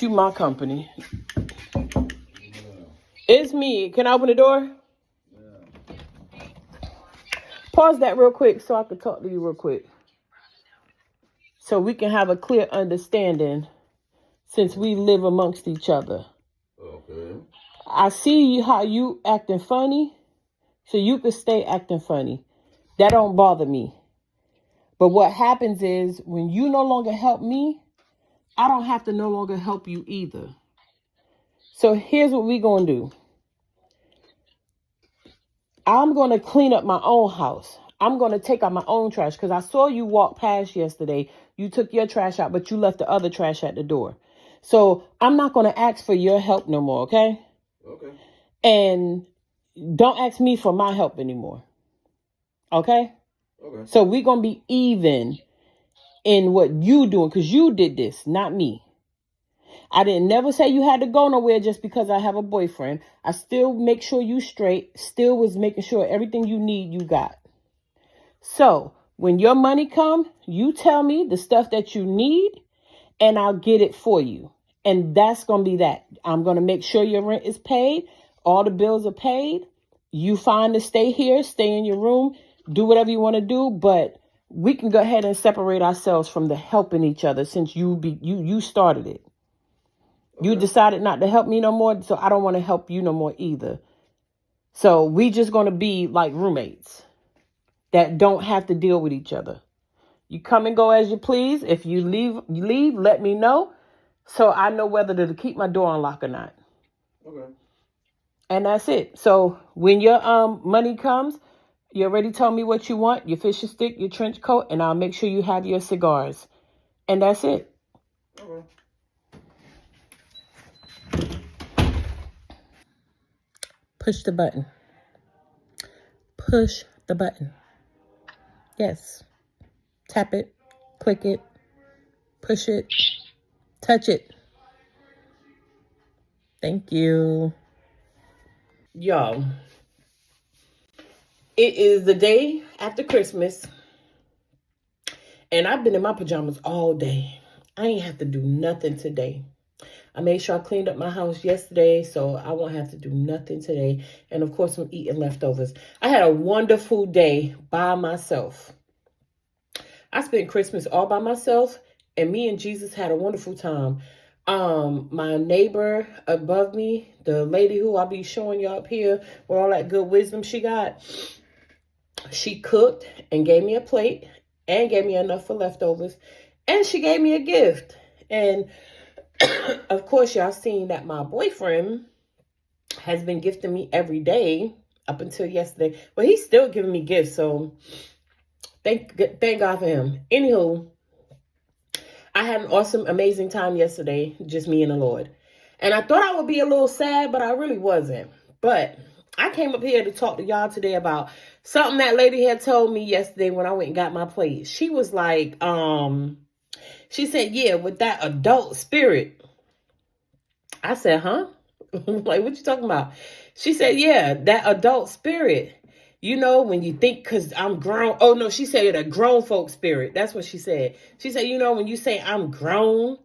You my company. It's me. Can I open the door? Yeah. Pause that real quick so I can talk to you real quick. So we can have a clear understanding since we live amongst each other. Okay. I see how you acting funny, so you can stay acting funny. That don't bother me. But what happens is when you no longer help me, I don't have to no longer help you either. So here's what we gonna do. I'm gonna clean up my own house. I'm gonna take out my own trash because I saw you walk past yesterday. You took your trash out, but you left the other trash at the door. So I'm not gonna ask for your help no more, okay? Okay. And don't ask me for my help anymore. Okay? Okay. So we're gonna be even in what you doing because you did this, not me. I didn't never say you had to go nowhere just because I have a boyfriend. I still make sure you straight, still was making sure everything you need, you got. So when your money come, you tell me the stuff that you need and I'll get it for you. And that's going to be that. I'm going to make sure your rent is paid. All the bills are paid. You find to stay here, stay in your room, do whatever you want to do. But we can go ahead and separate ourselves from the helping each other since you started it. You decided not to help me no more, so I don't want to help you no more either. So we just going to be like roommates that don't have to deal with each other. You come and go as you please. If you leave, let me know so I know whether to keep my door unlocked or not. Okay. And that's it. So when your money comes, you already told me what you want, your fishing stick, your trench coat, and I'll make sure you have your cigars. And that's it. Okay. Push the button. Push the button. Yes. Tap it. Click it. Push it. Touch it. Thank you. Y'all, it is the day after Christmas. And I've been in my pajamas all day. I ain't have to do nothing today. I made sure I cleaned up my house yesterday, so I won't have to do nothing today. And of course, I'm eating leftovers. I had a wonderful day by myself. I spent Christmas all by myself, and me and Jesus had a wonderful time. My neighbor above me, the lady who I'll be showing you up here with all that good wisdom she got, she cooked and gave me a plate and gave me enough for leftovers, and she gave me a gift. And of course, y'all seen that my boyfriend has been gifting me every day up until yesterday. But he's still giving me gifts, so thank God for him. Anywho, I had an awesome, amazing time yesterday, just me and the Lord. And I thought I would be a little sad, but I really wasn't. But I came up here to talk to y'all today about something that lady had told me yesterday when I went and got my plate. She was like, she said, yeah, with that adult spirit. I said, huh? Like, what you talking about? She said, yeah, that adult spirit. You know, when you think, because I'm grown. Oh, no, she said a grown folk spirit. That's what she said. She said, you know, when you say I'm grown.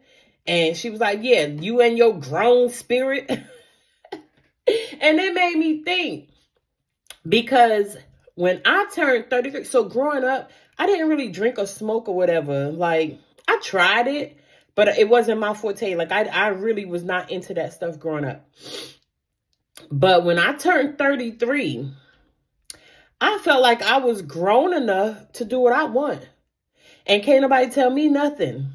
And she was like, yeah, you and your grown spirit. And it made me think. Because when I turned 33, so growing up, I didn't really drink or smoke or whatever. Like, I tried it, but it wasn't my forte. Like, I really was not into that stuff growing up. But when I turned 33, I felt like I was grown enough to do what I want. And can't nobody tell me nothing.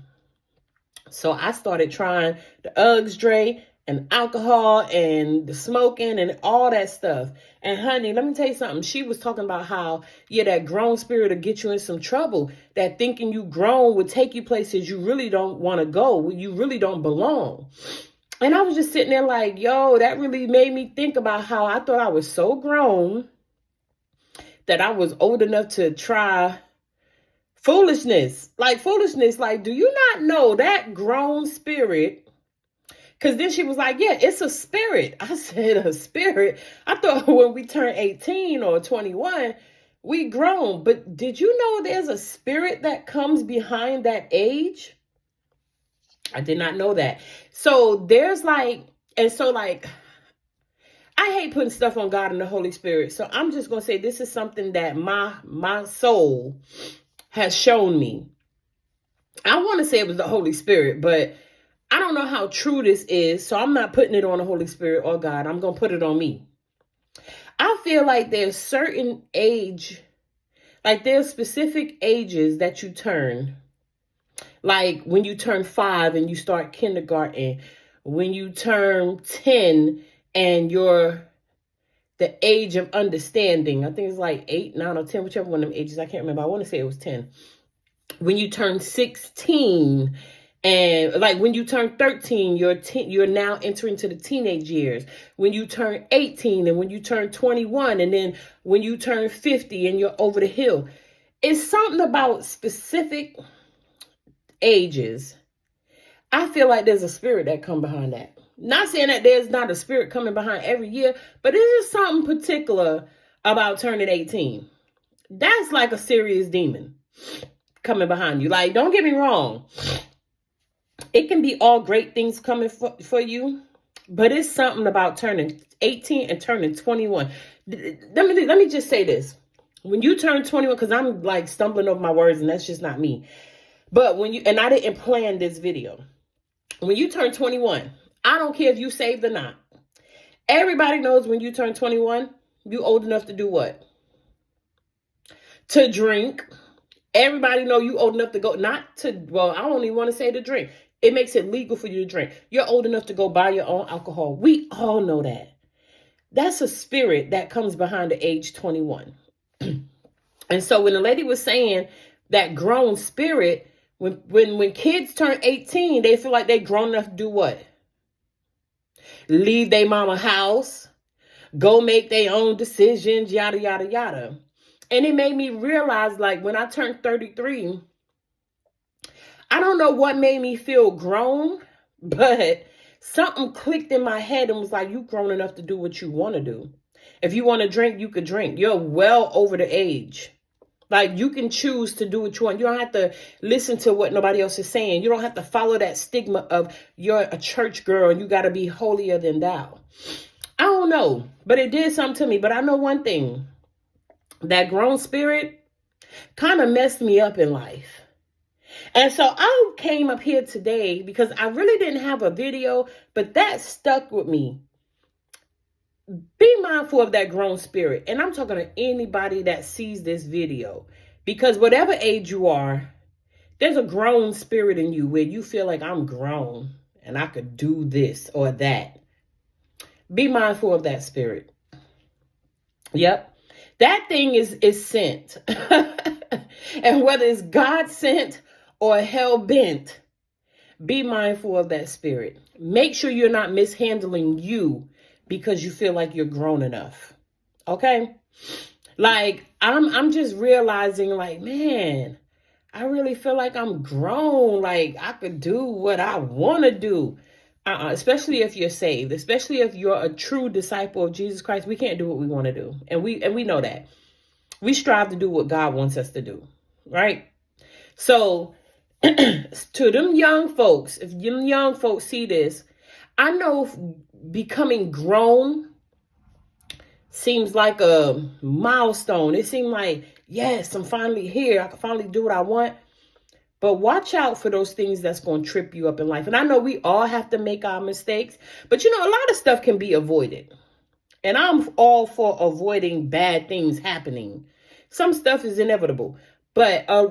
So I started trying the Uggs, Dre, and alcohol and the smoking and all that stuff. And honey, let me tell you something. She was talking about how, yeah, that grown spirit will get you in some trouble. That thinking you grown would take you places you really don't want to go. You really don't belong. And I was just sitting there like, yo, that really made me think about how I thought I was so grown that I was old enough to try foolishness. Like, do you not know that grown spirit? Because then she was like, yeah, it's a spirit. I said, a spirit? I thought when we turn 18 or 21, we grown. But did you know there's a spirit that comes behind that age? I did not know that. So there's like, and so like, I hate putting stuff on God and the Holy Spirit. So I'm just going to say this is something that my soul has shown me. I want to say it was the Holy Spirit, but I don't know how true this is. So I'm not putting it on the Holy Spirit or God. I'm going to put it on me. I feel like there's certain age, like there's specific ages that you turn. Like when you turn 5 and you start kindergarten, when you turn 10 and you're the age of understanding. I think it's like 8, 9, or 10, whichever one of them ages. I can't remember. I want to say it was 10. When you turn 16 and like when you turn 13, you're now entering to the teenage years. When you turn 18 and when you turn 21 and then when you turn 50 and you're over the hill. It's something about specific ages. I feel like there's a spirit that come behind that. Not saying that there's not a spirit coming behind every year, but it is something particular about turning 18. That's like a serious demon coming behind you. Like, don't get me wrong. It can be all great things coming for you, but it's something about turning 18 and turning 21. Let me just say this. When you turn 21, because I'm like stumbling over my words and that's just not me. But when you, and I didn't plan this video. When you turn 21, I don't care if you saved or not. Everybody knows when you turn 21, you old enough to do what? To drink. Everybody know you old enough to go, not to, well, I don't even want to say to drink. It makes it legal for you to drink. You're old enough to go buy your own alcohol. We all know that. That's a spirit that comes behind the age 21. And so when the lady was saying that grown spirit, when kids turn 18, they feel like they grown enough to do what? Leave their mama house, go make their own decisions, yada, yada, yada. And it made me realize, like, when I turned 33, I don't know what made me feel grown, but something clicked in my head and was like, you grown enough to do what you want to do. If you want to drink, you could drink. You're well over the age. Like, you can choose to do what you want. You don't have to listen to what nobody else is saying. You don't have to follow that stigma of you're a church girl and you got to be holier than thou. I don't know, but it did something to me. But I know one thing. That grown spirit kind of messed me up in life. And so I came up here today because I really didn't have a video, but that stuck with me. Be mindful of that grown spirit. And I'm talking to anybody that sees this video. Because whatever age you are, there's a grown spirit in you where you feel like I'm grown and I could do this or that. Be mindful of that spirit. Yep. That thing is sent. And whether it's God sent or hell bent, be mindful of that spirit. Make sure you're not mishandling you because you feel like you're grown enough. Okay? Like, I'm just realizing, like, man, I really feel like I'm grown. Like, I could do what I want to do. Especially if you're saved, especially if you're a true disciple of Jesus Christ. We can't do what we want to do. And we know that. We strive to do what God wants us to do. Right? So, to them young folks, if them young folks see this, I know becoming grown seems like a milestone. It seemed like, yes, I'm finally here. I can finally do what I want. But watch out for those things that's going to trip you up in life. And I know we all have to make our mistakes. But, you know, a lot of stuff can be avoided. And I'm all for avoiding bad things happening. Some stuff is inevitable. But I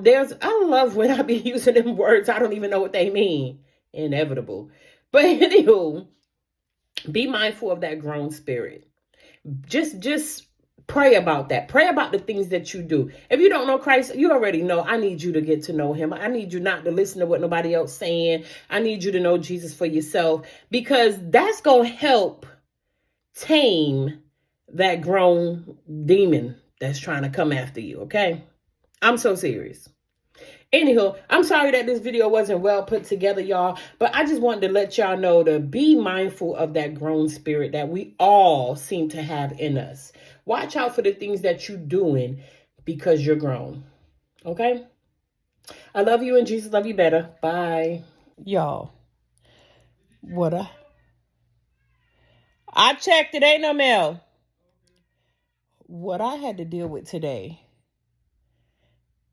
love when I be using them words. I don't even know what they mean. Inevitable. But anywho, be mindful of that grown spirit. Just pray about that. Pray about the things that you do. If you don't know Christ, you already know. I need you to get to know him. I need you not to listen to what nobody else saying. I need you to know Jesus for yourself, because that's going to help tame that grown demon that's trying to come after you. Okay. I'm so serious. Anywho, I'm sorry that this video wasn't well put together, y'all, but I just wanted to let y'all know to be mindful of that grown spirit that we all seem to have in us. Watch out for the things that you're doing because you're grown. Okay? I love you and Jesus love you better. Bye. Y'all, What I checked, it ain't no mail. What I had to deal with today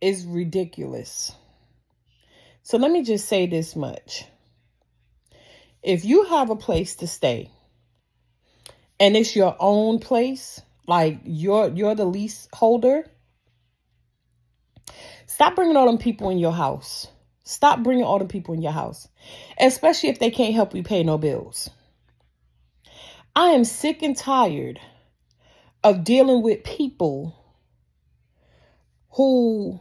is ridiculous. So let me just say this much. If you have a place to stay and it's your own place, like you're the leaseholder, stop bringing all them people in your house. Stop bringing all them people in your house, especially if they can't help you pay no bills. I am sick and tired of dealing with people who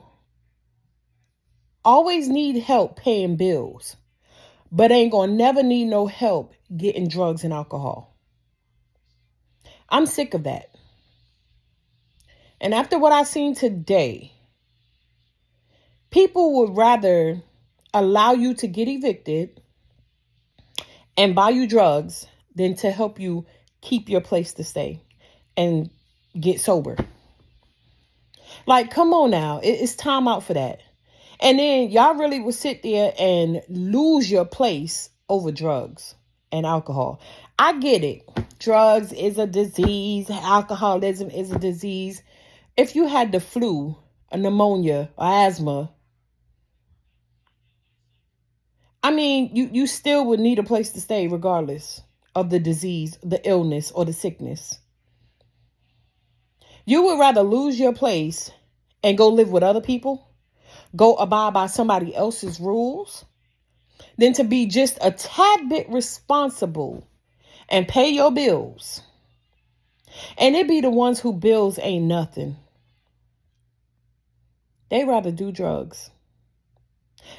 always need help paying bills, but ain't gonna never need no help getting drugs and alcohol. I'm sick of that. And after what I've seen today, people would rather allow you to get evicted and buy you drugs than to help you keep your place to stay and get sober. Like, come on now. It's time out for that. And then y'all really would sit there and lose your place over drugs and alcohol. I get it. Drugs is a disease. Alcoholism is a disease. If you had the flu, a pneumonia, or asthma, I mean, you still would need a place to stay regardless of the disease, the illness, or the sickness. You would rather lose your place and go live with other people, go abide by somebody else's rules, than to be just a tad bit responsible and pay your bills. And it be the ones who bills ain't nothing. They rather do drugs.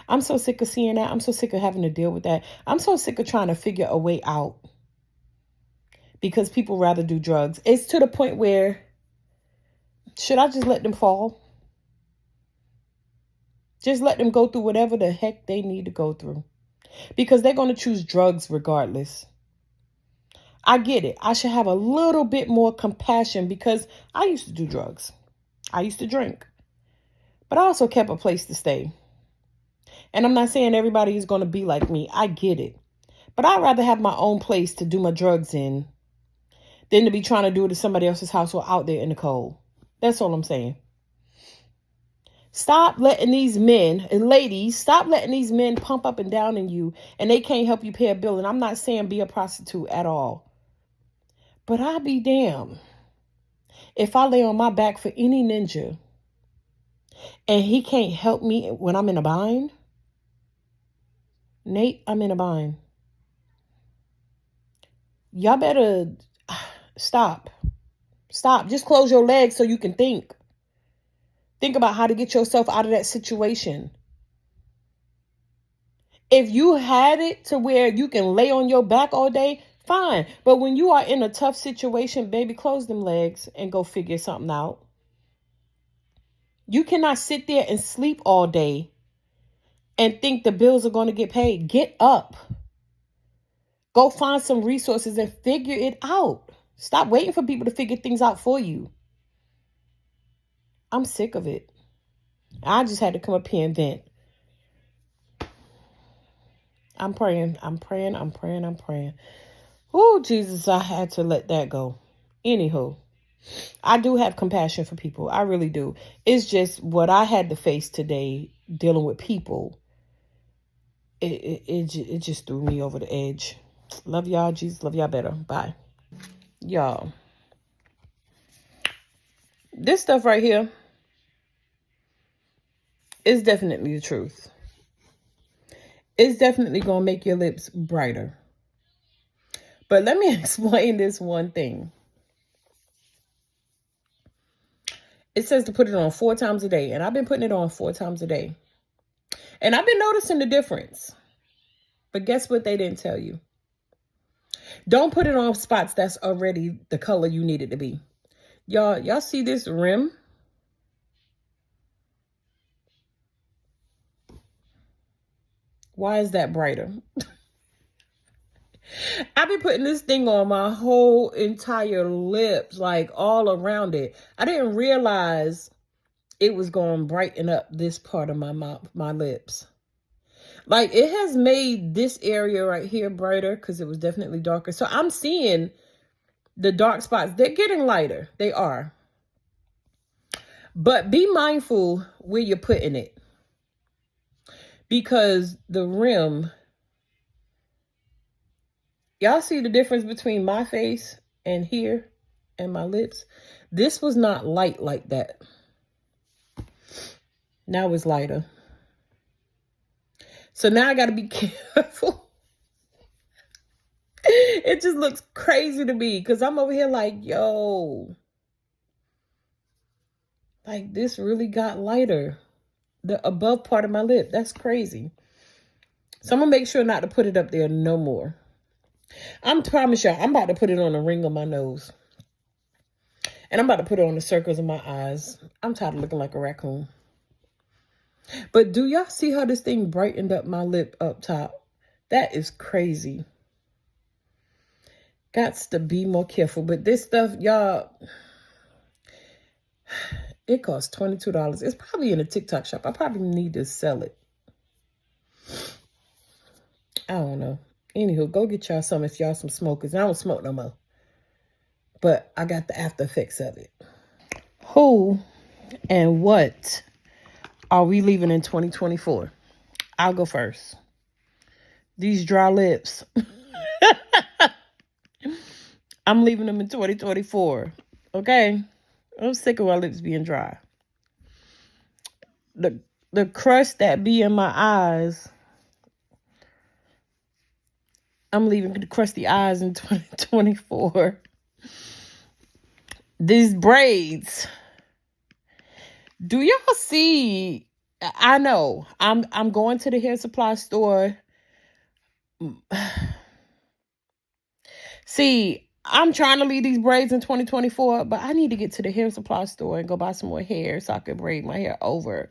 I'm so sick of seeing that. I'm so sick of having to deal with that. I'm so sick of trying to figure a way out because people rather do drugs. It's to the point where, should I just let them fall? Just let them go through whatever the heck they need to go through. Because they're going to choose drugs regardless. I get it. I should have a little bit more compassion because I used to do drugs. I used to drink. But I also kept a place to stay. And I'm not saying everybody is going to be like me. I get it. But I'd rather have my own place to do my drugs in than to be trying to do it at somebody else's house or out there in the cold. That's all I'm saying. Stop letting these men and ladies, stop letting these men pump up and down in you and they can't help you pay a bill. And I'm not saying be a prostitute at all. But I'll be damned if I lay on my back for any ninja and he can't help me when I'm in a bind. Nate, I'm in a bind. Y'all better stop. Stop. Just close your legs so you can think. Think about how to get yourself out of that situation. If you had it to where you can lay on your back all day, fine. But when you are in a tough situation, baby, close them legs and go figure something out. You cannot sit there and sleep all day and think the bills are going to get paid. Get up. Go find some resources and figure it out. Stop waiting for people to figure things out for you. I'm sick of it. I just had to come up here and vent. I'm praying. Oh, Jesus, I had to let that go. Anywho, I do have compassion for people. I really do. It's just what I had to face today dealing with people. It just threw me over the edge. Love y'all. Jesus, love y'all better. Bye. Y'all. This stuff right here is definitely the truth. It's definitely going to make your lips brighter. But let me explain this one thing. It says to put it on 4 times a day. And I've been putting it on 4 times a day. And I've been noticing the difference. But guess what they didn't tell you? Don't put it on spots that's already the color you need it to be. Y'all see this rim? Why is that brighter? I've been putting this thing on my whole entire lips, like all around it. I didn't realize it was going to brighten up this part of my mouth, my lips. Like, it has made this area right here brighter because it was definitely darker. So I'm seeing the dark spots. They're getting lighter. They are. But be mindful where you're putting it. Because the rim, y'all see the difference between my face and here and my lips? This was not light like that. Now it's lighter. So now I got to be careful. It just looks crazy to me because I'm over here like, yo, like this really got lighter. The above part of my lip, that's crazy. So I'm going to make sure not to put it up there no more. I promise y'all, I'm about to put it on the ring of my nose. And I'm about to put it on the circles of my eyes. I'm tired of looking like a raccoon. But do y'all see how this thing brightened up my lip up top? That is crazy. Gots to be more careful. But this stuff, y'all, it costs $22. It's probably in a TikTok shop. I probably need to sell it. I don't know. Anywho, go get y'all some if y'all some smokers. I don't smoke no more. But I got the after effects of it. Who and what are we leaving in 2024? I'll go first. These dry lips. I'm leaving them in 2024. Okay? I'm sick of my lips being dry. The crust that be in my eyes, I'm leaving the crusty eyes in 2024. These braids. Do y'all see? I know. I'm going to the hair supply store. See, I'm trying to leave these braids in 2024, but I need to get to the hair supply store and go buy some more hair so I can braid my hair over.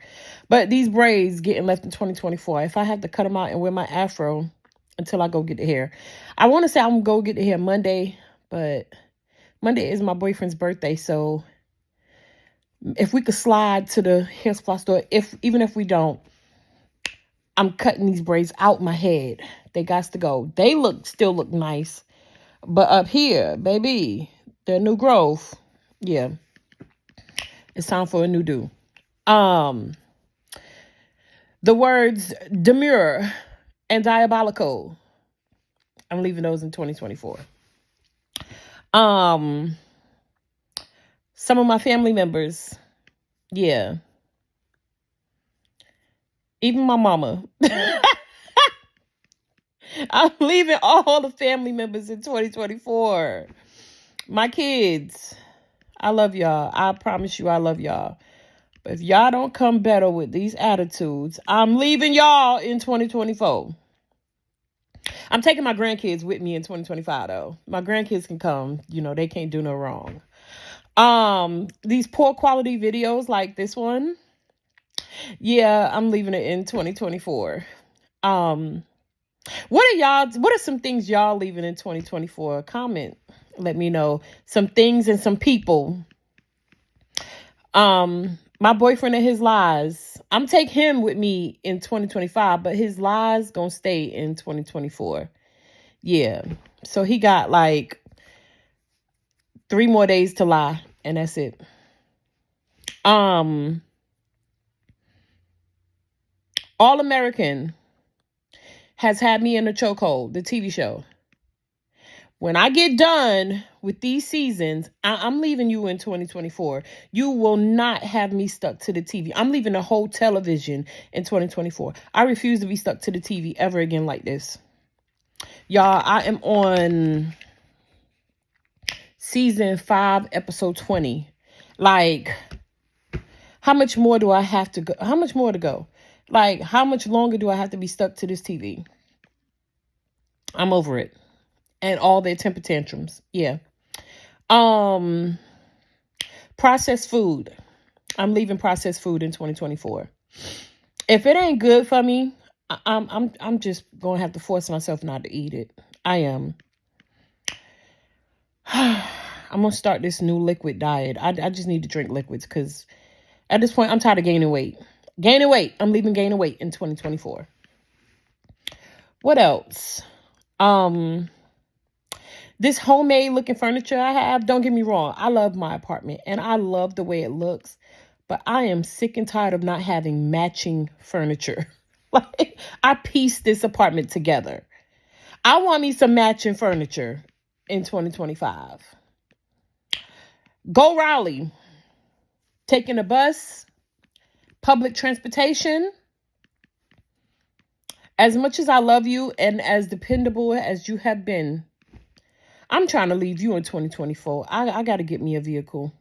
But these braids getting left in 2024. If I have to cut them out and wear my afro until I go get the hair. I want to say I'm going to go get the hair Monday, but Monday is my boyfriend's birthday, so if we could slide to the hair supply store, even if we don't, I'm cutting these braids out my head. They got to go. They still look nice. But up here, baby, the new growth. Yeah. It's time for a new do. The words demure and diabolical, I'm leaving those in 2024. Some of my family members, yeah. Even my mama. I'm leaving all the family members in 2024. My kids, I love y'all. I promise you I love y'all. But if y'all don't come better with these attitudes, I'm leaving y'all in 2024. I'm taking my grandkids with me in 2025, though. My grandkids can come. You know, they can't do no wrong. These poor quality videos like this one, yeah, I'm leaving it in 2024. What are some things y'all leaving in 2024? Comment. Let me know. Some things and some people. My boyfriend and his lies. I'm take him with me in 2025, but his lies gonna stay in 2024. Yeah. So he got like 3 more days to lie, and that's it. All American has had me in a chokehold, the TV show. When I get done with these seasons, I'm leaving you in 2024. You will not have me stuck to the TV. I'm leaving the whole television in 2024. I refuse to be stuck to the TV ever again like this. Y'all, I am on season 5, episode 20. Like, how much more do I have to go? How much more to go? Like, how much longer do I have to be stuck to this TV? I'm over it. And all their temper tantrums. Yeah. Processed food. I'm leaving processed food in 2024. If it ain't good for me, I'm just gonna have to force myself not to eat it. I am. I'm gonna start this new liquid diet. I just need to drink liquids because at this point I'm tired of gaining weight. I'm leaving gaining weight in 2024. What else? This homemade looking furniture I have, don't get me wrong, I love my apartment and I love the way it looks, but I am sick and tired of not having matching furniture. Like, I pieced this apartment together. I want me some matching furniture in 2025. Go Raleigh. Taking a bus, public transportation. As much as I love you and as dependable as you have been, I'm trying to leave you in 2024. I got to get me a vehicle.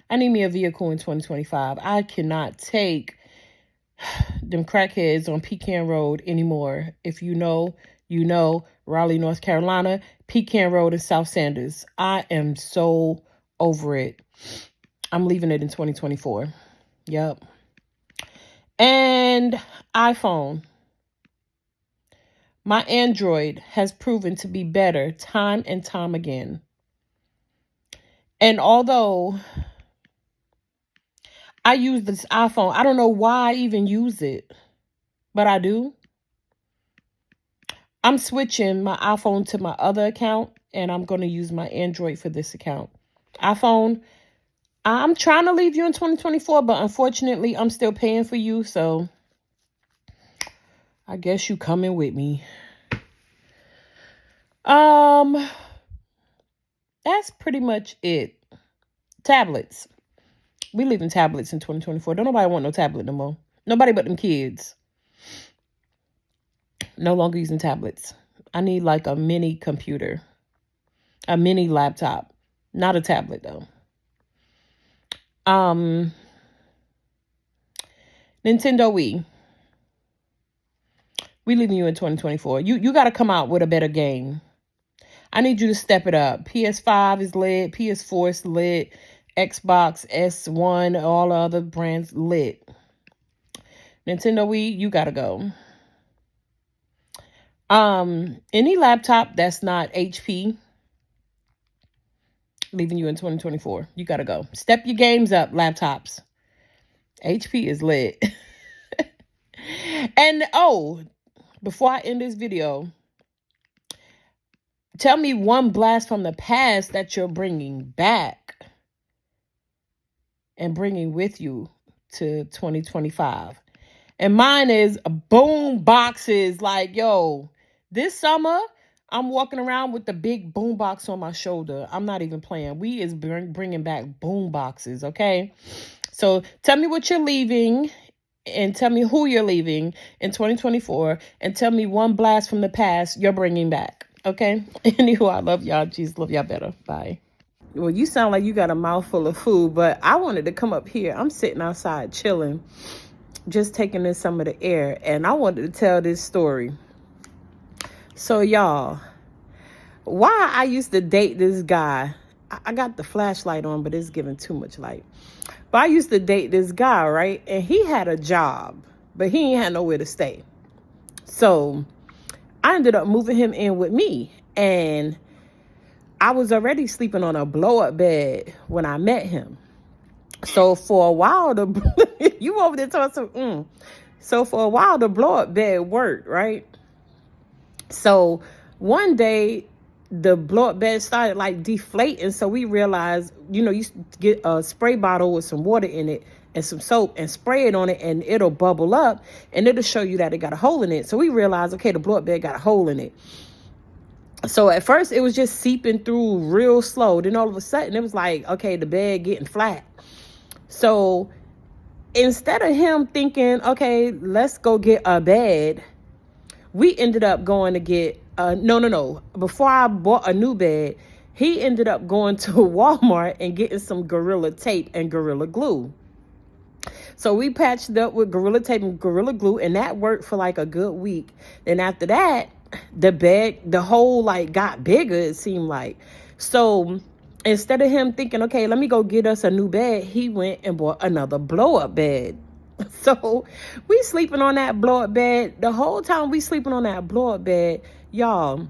I need me a vehicle in 2025. I cannot take them crackheads on Pecan Road anymore. If you know, you know, Raleigh, North Carolina, Pecan Road and South Sanders. I am so over it. I'm leaving it in 2024. Yep. And iPhone. My Android has proven to be better time and time again. And although I use this iPhone, I don't know why I even use it, but I do. I'm switching my iPhone to my other account, and I'm going to use my Android for this account. iPhone, I'm trying to leave you in 2024, but unfortunately, I'm still paying for you, so I guess you coming with me. That's pretty much it. Tablets. We leaving tablets in 2024. Don't nobody want no tablet no more. Nobody but them kids. No longer using tablets. I need like a mini computer. A mini laptop. Not a tablet though. Nintendo Wii. We leaving you in 2024. You got to come out with a better game. I need you to step it up. PS5 is lit. PS4 is lit. Xbox, S1, all the other brands lit. Nintendo Wii, you got to go. Any laptop that's not HP, leaving you in 2024. You got to go. Step your games up, laptops. HP is lit. And, before I end this video, tell me one blast from the past that you're bringing back and bringing with you to 2025. And mine is boom boxes. Like, yo, this summer, I'm walking around with the big boom box on my shoulder. I'm not even playing. We is bringing back boom boxes, okay? So tell me what you're leaving and tell me who you're leaving in 2024 and tell me one blast from the past you're bringing back, okay? Anywho, I love y'all. Jesus, love y'all better. Bye. Well, you sound like you got a mouthful of food, but I wanted to come up here. I'm sitting outside chilling, just taking in some of the air, and I wanted to tell this story. So, y'all, why I used to date this guy, I got the flashlight on, but it's giving too much light. But I used to date this guy, right? And he had a job, but he ain't had nowhere to stay. So I ended up moving him in with me. And I was already sleeping on a blow-up bed when I met him. So for a while, you over there talking some, So for a while, the blow-up bed worked, right? So one day, the blow-up bed started like deflating. So we realized, you get a spray bottle with some water in it and some soap and spray it on it and it'll bubble up and it'll show you that it got a hole in it. So we realized, okay, the blow-up bed got a hole in it. So at first it was just seeping through real slow. Then all of a sudden it was like, okay, the bed getting flat. So instead of him thinking, okay, let's go get a bed, we ended up going to get no. Before I bought a new bed, he ended up going to Walmart and getting some Gorilla Tape and Gorilla Glue. So we patched it up with Gorilla Tape and Gorilla Glue, and that worked for like a good week. Then after that, the hole like got bigger, it seemed like. So instead of him thinking, okay, let me go get us a new bed, he went and bought another blow-up bed. So we sleeping on that blow-up bed. The whole time we sleeping on that blow-up bed, y'all,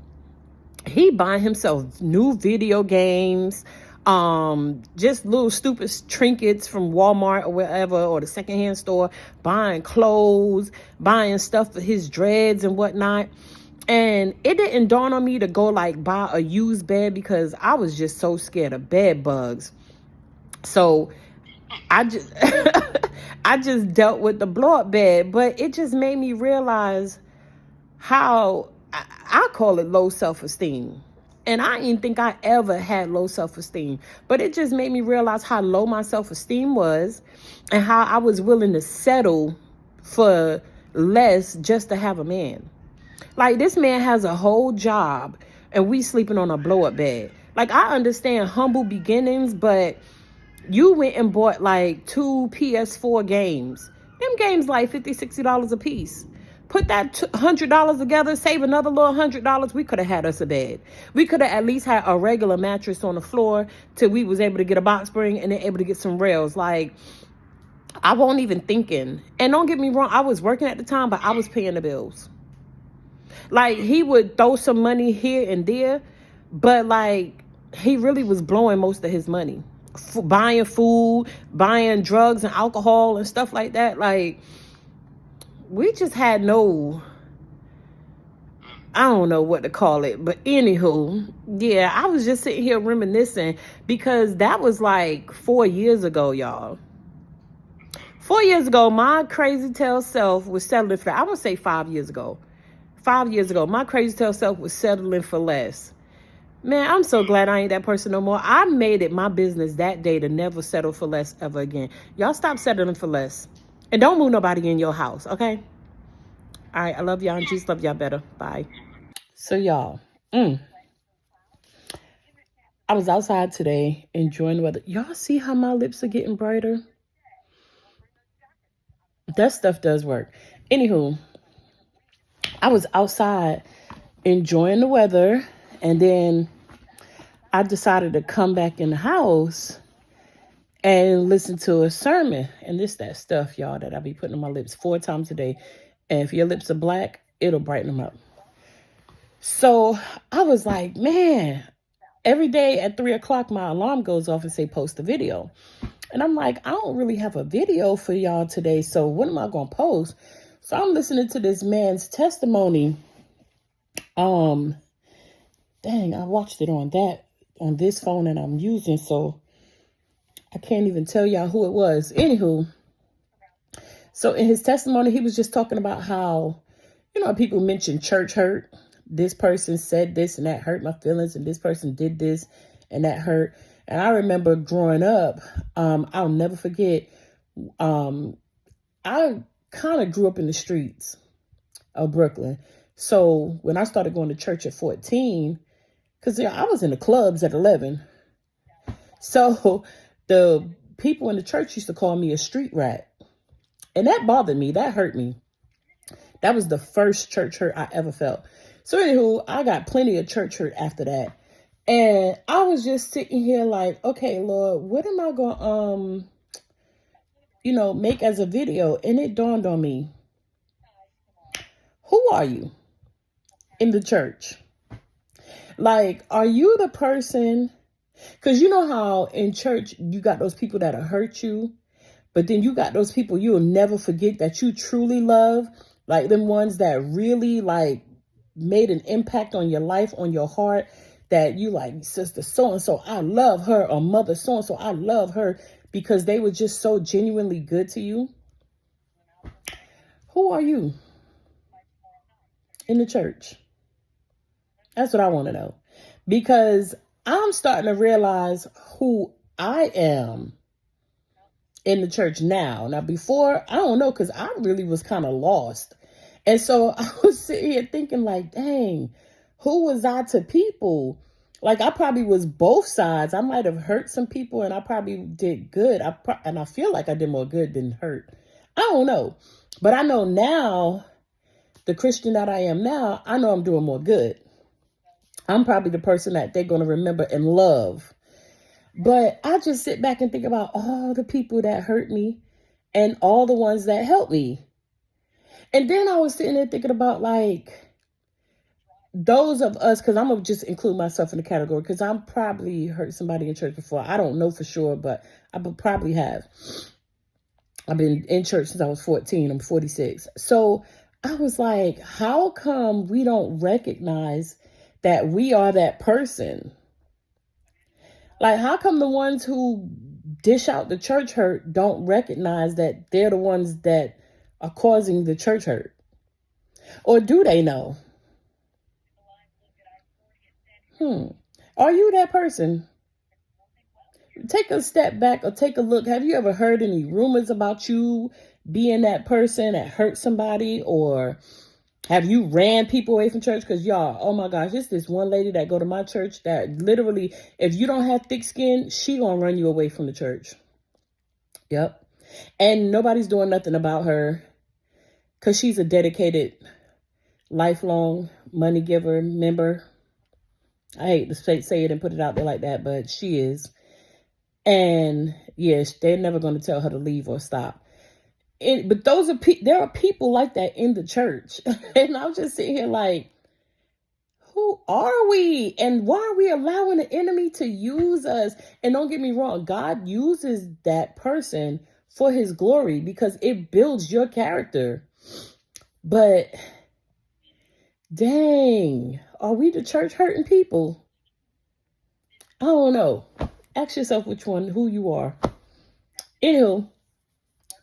he buying himself new video games, just little stupid trinkets from Walmart or wherever, or the secondhand store, buying clothes, buying stuff for his dreads and whatnot. And it didn't dawn on me to go like buy a used bed because I was just so scared of bed bugs. So I just I just dealt with the blow up bed, but it just made me realize how I call it low self-esteem. And I didn't think I ever had low self-esteem, but it just made me realize how low my self-esteem was and how I was willing to settle for less just to have a man. Like, this man has a whole job and we sleeping on a blow up bed. Like, I understand humble beginnings, but you went and bought like 2 PS4 games. Them games like $50, $60 a piece. Put that $100 together, save another little $100. We could have had us a bed. We could have at least had a regular mattress on the floor till we was able to get a box spring and then able to get some rails. Like, I wasn't even thinking. And don't get me wrong, I was working at the time, but I was paying the bills. Like, he would throw some money here and there, but like, he really was blowing most of his money. Buying food, buying drugs and alcohol and stuff like that. Like, we just had no, I don't know what to call it, but anywho, yeah, I was just sitting here reminiscing because that was like 4 years ago, y'all. 4 years ago, my crazy tail self was settling for, I would say 5 years ago. 5 years ago, my crazy tail self was settling for less. Man, I'm so glad I ain't that person no more. I made it my business that day to never settle for less ever again. Y'all stop settling for less. And don't move nobody in your house, okay? All right, I love y'all and Jesus love y'all better. Bye. So, y'all, I was outside today enjoying the weather. Y'all see how my lips are getting brighter? That stuff does work. Anywho, I was outside enjoying the weather, and then I decided to come back in the house and listen to a sermon. And this that stuff, y'all, that I be putting on my lips 4 times a day. And if your lips are black, it'll brighten them up. So I was like, man, every day at 3 o'clock, my alarm goes off and say, post a video. And I'm like, I don't really have a video for y'all today. So what am I going to post? So I'm listening to this man's testimony. Dang, I watched it on this phone that I'm using. So I can't even tell y'all who it was. Anywho, so in his testimony, he was just talking about how, people mention church hurt. This person said this and that hurt my feelings, and this person did this and that hurt. And I remember growing up, I'll never forget, I kind of grew up in the streets of Brooklyn. So when I started going to church at 14, because I was in the clubs at 11. So the people in the church used to call me a street rat. And that bothered me. That hurt me. That was the first church hurt I ever felt. So anywho, I got plenty of church hurt after that. And I was just sitting here like, okay, Lord, what am I going to, make as a video? And it dawned on me, who are you in the church? Like, are you the person? Because you know how in church you got those people that'll hurt you, but then you got those people you'll never forget that you truly love, like them ones that really like made an impact on your life, on your heart, that you like, sister so-and-so, I love her, or mother so-and-so, I love her, because they were just so genuinely good to you. Who are you in the church? That's what I want to know, because I'm starting to realize who I am in the church now. Now, before, I don't know, because I really was kind of lost. And so I was sitting here thinking like, dang, who was I to people? Like, I probably was both sides. I might have hurt some people and I probably did good. And I feel like I did more good than hurt. I don't know. But I know now, the Christian that I am now, I know I'm doing more good. I'm probably the person that they're going to remember and love. But I just sit back and think about all the people that hurt me and all the ones that helped me. And then I was sitting there thinking about like those of us, because I'm going to just include myself in the category, because I'm probably hurt somebody in church before. I don't know for sure, but I probably have. I've been in church since I was 14. I'm 46. So I was like, how come we don't recognize that we are that person? Like, how come the ones who dish out the church hurt don't recognize that they're the ones that are causing the church hurt? Or do they know? Are you that person? Take a step back or take a look. Have you ever heard any rumors about you being that person that hurt somebody? Or have you ran people away from church? Because y'all, oh my gosh, it's this one lady that go to my church that literally, if you don't have thick skin, she gonna run you away from the church. Yep. And nobody's doing nothing about her because she's a dedicated, lifelong money giver member. I hate to say it and put it out there like that, but she is. And yes, they're never going to tell her to leave or stop. But there are people like that in the church. And I'm just sitting here like, who are we? And why are we allowing the enemy to use us? And don't get me wrong, God uses that person for his glory because it builds your character. But dang, are we the church hurting people? I don't know. Ask yourself who you are. Anywho,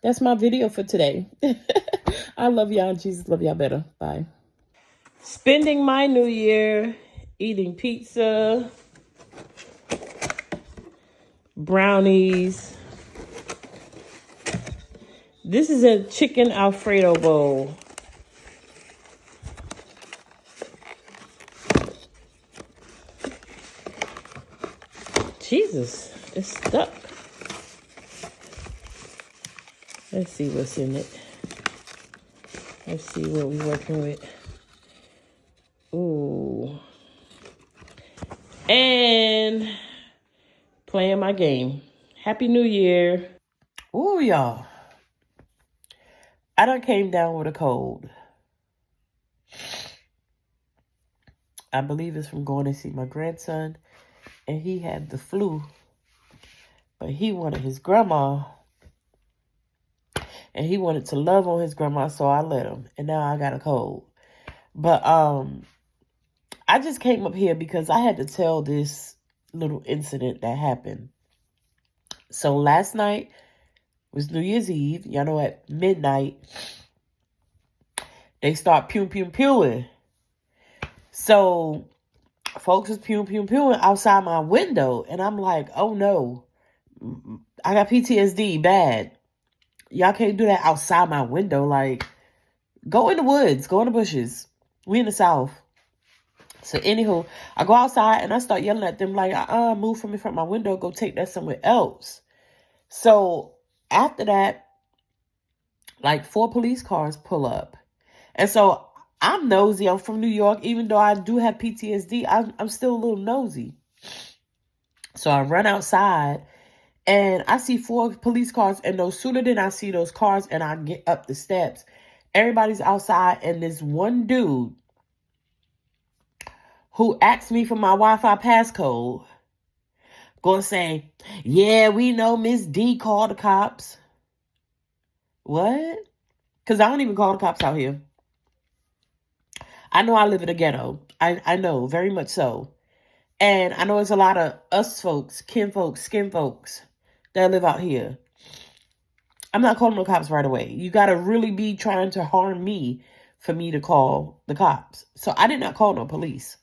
that's my video for today. I love y'all. Jesus love y'all better. Bye. Spending my new year eating pizza, brownies. This is a chicken Alfredo bowl. Jesus, it's stuck. Let's see what's in it. Let's see what we're working with. Ooh. And playing my game. Happy New Year. Ooh, y'all. I done came down with a cold. I believe it's from going to see my grandson. And he had the flu. But he wanted his grandma. And he wanted to love on his grandma, so I let him. And now I got a cold. But I just came up here because I had to tell this little incident that happened. So last night was New Year's Eve. Y'all know at midnight, they start pewing. So folks is pewing outside my window. And I'm like, oh no, I got PTSD bad. Y'all can't do that outside my window. Like, go in the woods, go in the bushes. We in the South. So anywho, I go outside and I start yelling at them like, move from in front of my window, go take that somewhere else. So after that, like 4 police cars pull up. And so I'm nosy. I'm from New York. Even though I do have PTSD, I'm still a little nosy. So I run outside and I see 4 police cars. And no sooner than I see those cars and I get up the steps, everybody's outside. And this one dude who asked me for my Wi-Fi passcode gonna say, yeah, we know Miss D called the cops. What? Because I don't even call the cops out here. I know I live in a ghetto. I know, very much so. And I know it's a lot of us folks, kin folks, skin folks that live out here. I'm not calling the cops right away. You got to really be trying to harm me for me to call the cops. So I did not call no police.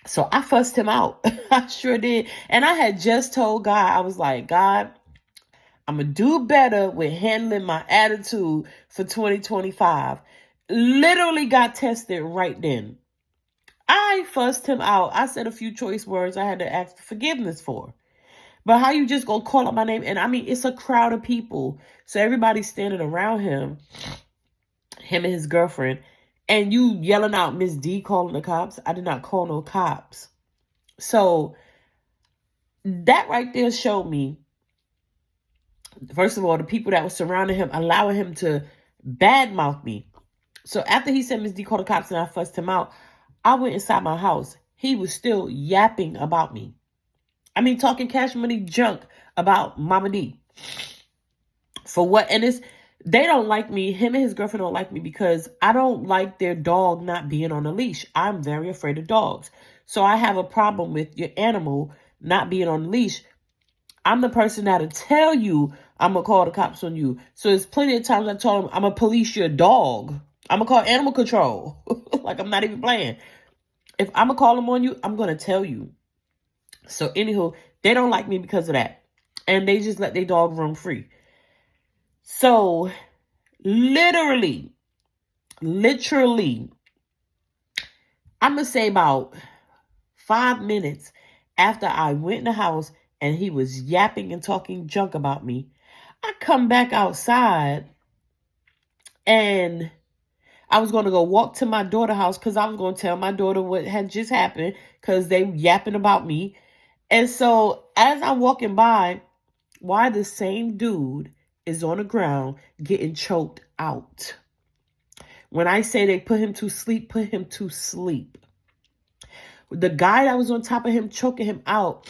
So I fussed him out. I sure did. And I had just told God, I was like, God, I'm going to do better with handling my attitude for 2025. Literally got tested right then. I fussed him out. I said a few choice words I had to ask for forgiveness for. But how you just gonna call out my name? And I mean, it's a crowd of people. So everybody's standing around him and his girlfriend. And you yelling out, Miss D calling the cops. I did not call no cops. So that right there showed me, first of all, the people that were surrounding him, allowing him to badmouth me. So after he said Miss D called the cops and I fussed him out, I went inside my house. He was still yapping about me. I mean, talking cash money junk about Mama D. For what? And They don't like me. Him and his girlfriend don't like me because I don't like their dog not being on a leash. I'm very afraid of dogs. So I have a problem with your animal not being on a leash. I'm the person that'll tell you I'm going to call the cops on you. So there's plenty of times I told him I'm going to police your dog. I'm going to call animal control. Like, I'm not even playing. If I'm going to call them on you, I'm going to tell you. So anywho, they don't like me because of that. And they just let their dog roam free. So literally, I'm going to say about 5 minutes after I went in the house and he was yapping and talking junk about me, I come back outside and I was going to go walk to my daughter's house because I was going to tell my daughter what had just happened because they yapping about me. And so as I'm walking by, why the same dude is on the ground getting choked out. When I say they put him to sleep, put him to sleep. The guy that was on top of him choking him out,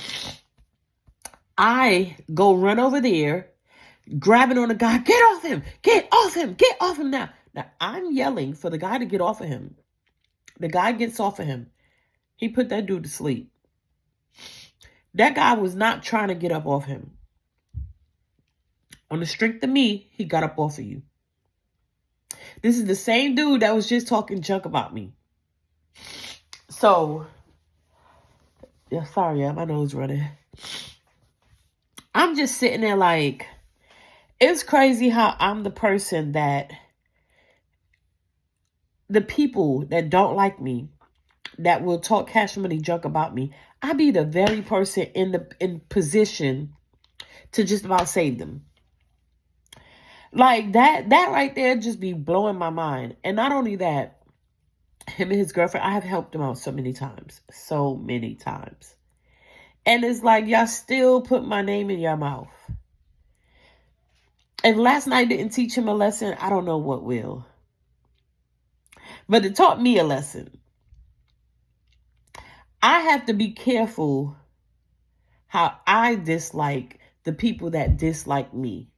I go run over there, grabbing on the guy, get off him, get off him, get off him now. Now, I'm yelling for the guy to get off of him. The guy gets off of him. He put that dude to sleep. That guy was not trying to get up off him. On the strength of me, he got up off of you. This is the same dude that was just talking junk about me. So, yeah, sorry, my nose running. I'm just sitting there like, it's crazy how I'm the person that the people that don't like me, that will talk cash money junk about me, I be the very person in position to just about save them. Like that right there just be blowing my mind. And not only that, him and his girlfriend, I have helped him out so many times. So many times. And it's like, y'all still put my name in your mouth. If last night didn't teach him a lesson, I don't know what will. But it taught me a lesson. I have to be careful how I dislike the people that dislike me.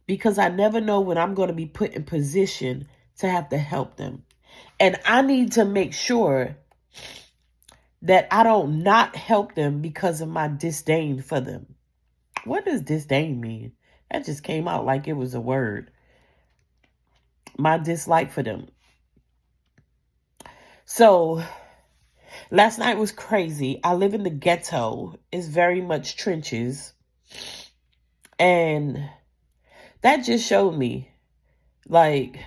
Because I never know when I'm going to be put in position to have to help them. And I need to make sure that I don't not help them because of my disdain for them. What does disdain mean? That just came out like it was a word. My dislike for them. So, last night was crazy. I live in the ghetto. It's very much trenches. And that just showed me, like,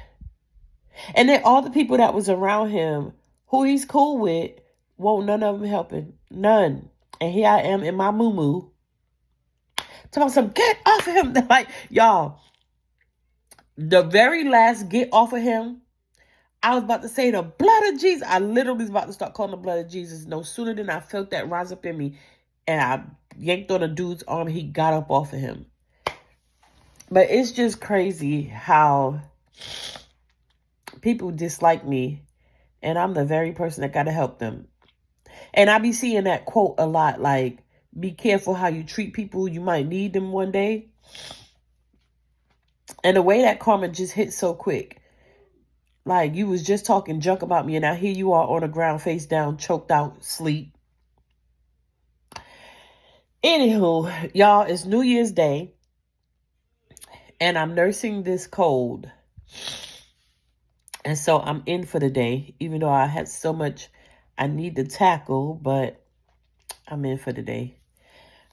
and then all the people that was around him, who he's cool with, won't none of them helping. None. And here I am in my moo-moo. Talking some, get off of him. Like, y'all, the very last get off of him, I was about to say the blood of Jesus. I literally was about to start calling the blood of Jesus. No sooner than I felt that rise up in me and I yanked on the dude's arm, he got up off of him. But it's just crazy how people dislike me and I'm the very person that got to help them. And I be seeing that quote a lot, like, be careful how you treat people. You might need them one day. And the way that karma just hit so quick. Like, you was just talking junk about me and now here you are on the ground, face down, choked out, sleep. Anywho, y'all, it's New Year's Day. And I'm nursing this cold. And so I'm in for the day, even though I had so much I need to tackle, but I'm in for the day.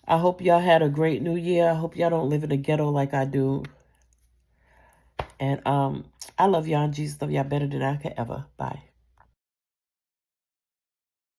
I hope y'all had a great New Year. I hope y'all don't live in a ghetto like I do. And I love y'all and Jesus love y'all better than I could ever. Bye.